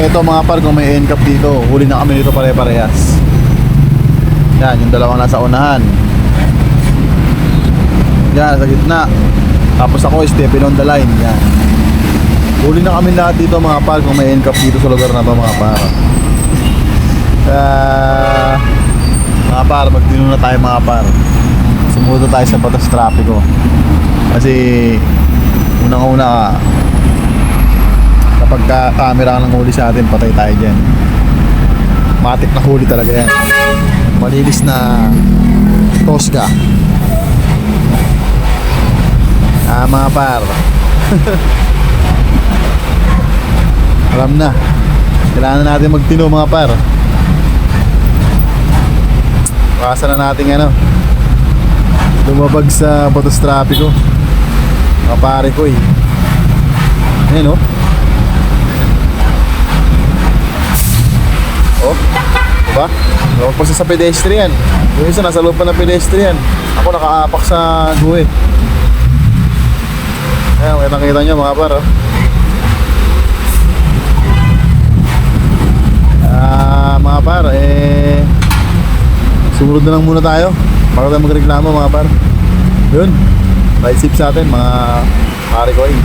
Ito mga par, kung may NCAP dito, huli na kami dito pare-parehas. Yan, yung dalawang nasa unahan. Yan, sa gitna. Tapos ako, stepping on the line. Yan. Huli na kami lahat dito mga par, kung may NCAP dito sa lugar na to mga par. Mga par, magtino na tayo mga par. Sumunod tayo sa batas trapiko. Kasi unang-una kapag camera ang huli sa atin, patay tayo dyan. Matik na huli talaga yan. Malinis na tosga. Mga par. Alam na, kailangan natin magtino mga par. Baka na natin lumabag sa batas trapiko. Mga pare ko eh. Ayan o. Oh, diba? Lumagpas sa pedestrian. Yung isa nasa loob pa ng pedestrian. Ako nakaapak sa guwe. Ayan, kita nyo mga par. Mga par, sumunod na lang muna tayo bago tayo magreklamo mga par. Yun, ride safe sa atin mga pare ko eh.